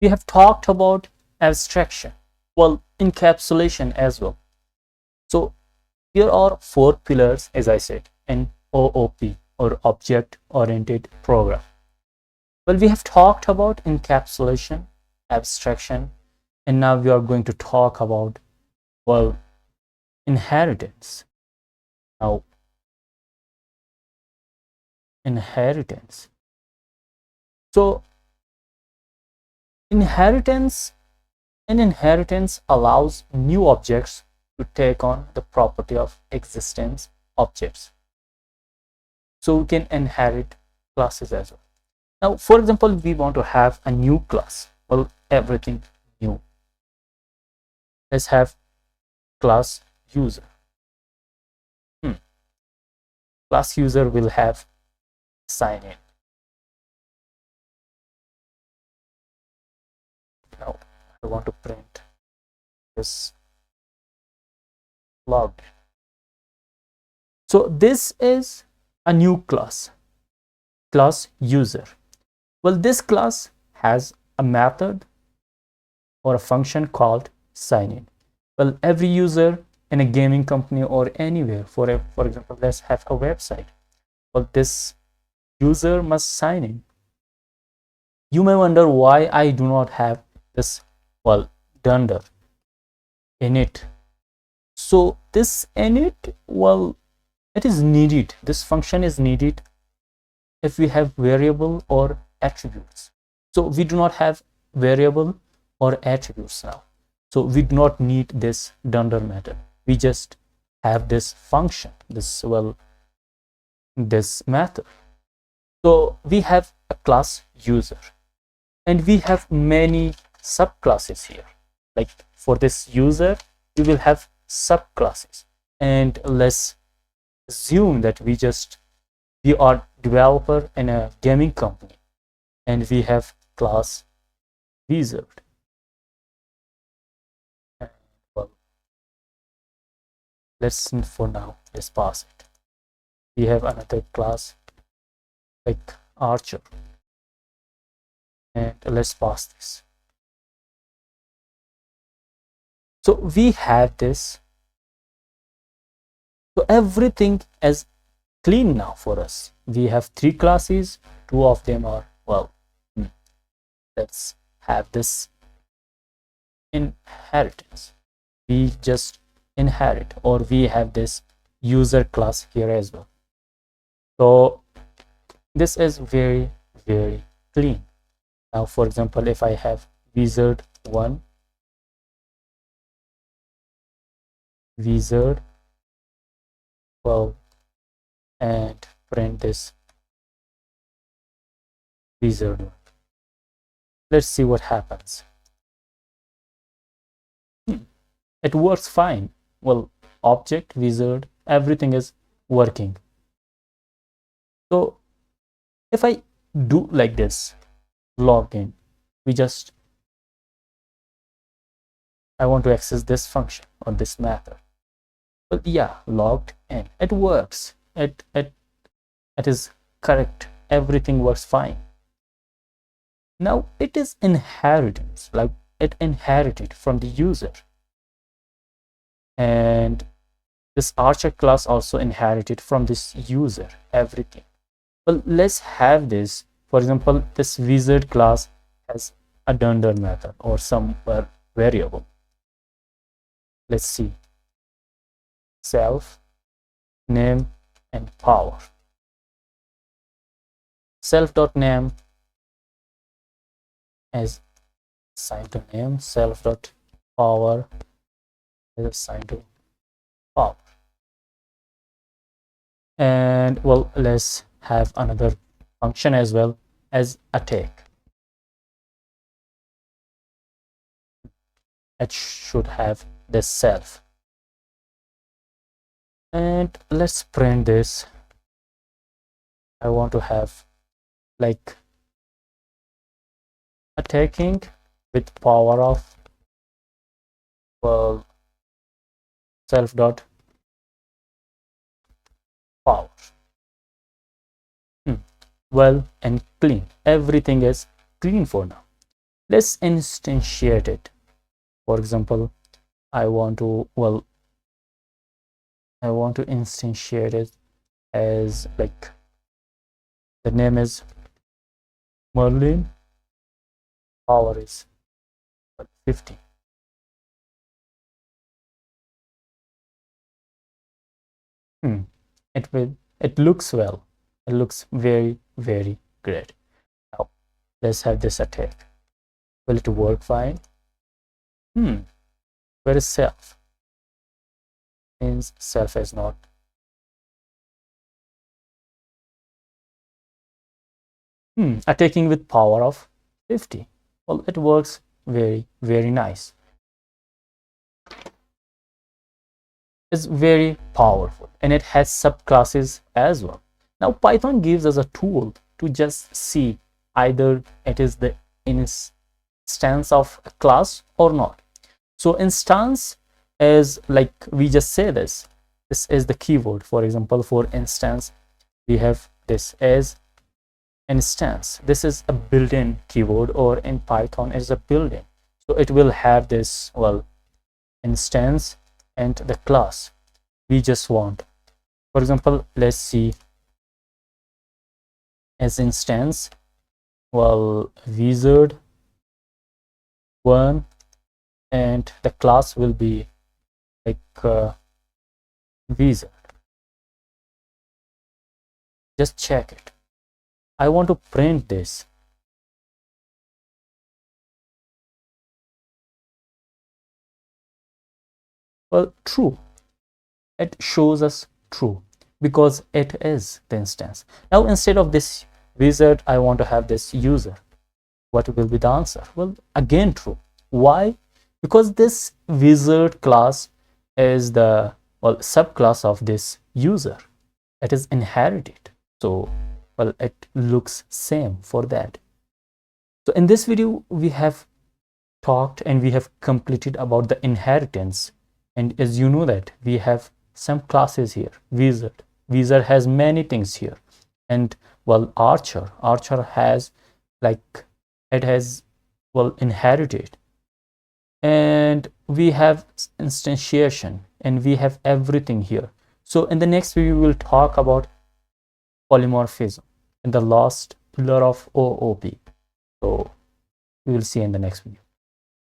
We have talked about abstraction, well, encapsulation as well. So here are four pillars, as I said, in OOP, or object oriented program. Well, we have talked about encapsulation, abstraction, and now we are going to talk about, well, inheritance. Now, inheritance. So inheritance allows new objects to take on the property of existence objects. So we can inherit classes as well. Now, for example, we want to have a new class. Well, everything new. Let's have class user. Class user will have sign in. Now, I want to print this logged. So this is a new class user. Well, this class has a method or a function called sign in. Well, every user in a gaming company or anywhere, for example, let's have a website. Well, this user must sign in. You may wonder why I do not have this, well, dunder init. So this init, well, it is needed. This function is needed if we have variable or attributes. So we do not have variable or attributes now. So we do not need this dunder method. We just have this function, this method. So we have a class user, and we have many subclasses here. Like for this user, we will have subclasses. And let's assume that we are developer in a gaming company, and we have class wizard. Well, let's pass it. We have another class like archer, and let's pass this. So we have this. So everything is clean now for us. We have three classes. Two of them are, well, let's have this inheritance. We just inherit, or we have this user class here as well. So this is very, very clean. Now, for example, if I have wizard 1, wizard 12, and print this wizard 1. Let's see what happens. It works fine. Well, object, wizard, everything is working. So if I do like this, log in, I want to access this function or this method. Well, yeah, logged in. It works. It is correct. Everything works fine. Now it is inheritance, like it inherited from the user. And this archer class also inherited from this user, everything. Well, let's have this. For example, this wizard class has a dunder method or some variable. Let's see. Self, name, and power. Self.name is assigned to name. Self.power is assigned to power. And well, let's have another function as well as attack. It should have this self. And let's print this. I want to have like attacking with power of, well, self dot power. Well and clean. Everything is clean for now. let's instantiate it. For example, I want to instantiate it as like the name is Merlin, power is 50. It looks well. It looks very, very great. Now let's have this attack. Will it work fine? Where is self? Means self is not. Attacking with power of 50. Well, it works very, very nice. It's very powerful and it has subclasses as well. Now Python gives us a tool to just see either it is the instance of a class or not. So instance is like, we just say this is the keyword. For example, for instance, we have this as instance. This is a built-in keyword, or in Python is a built-in. So it will have this, well, instance and the class we just want. For example, let's see as instance, well, wizard 1, and the class will be like wizard. Just check it. I want to print this. Well, true. It shows us true because it is the instance. Now instead of this wizard, I want to have this user. What will be the answer? Well, again true. Why? Because this wizard class is the, well, subclass of this user. It is inherited. So, well, it looks same for that. So in this video, we have talked and we have completed about the inheritance. And as you know that we have some classes here. Wizard has many things here. And well, archer has like, it has, well, inherited. And we have instantiation and we have everything here. So in the next video, we will talk about polymorphism and the last pillar of OOP. So we will see in the next video.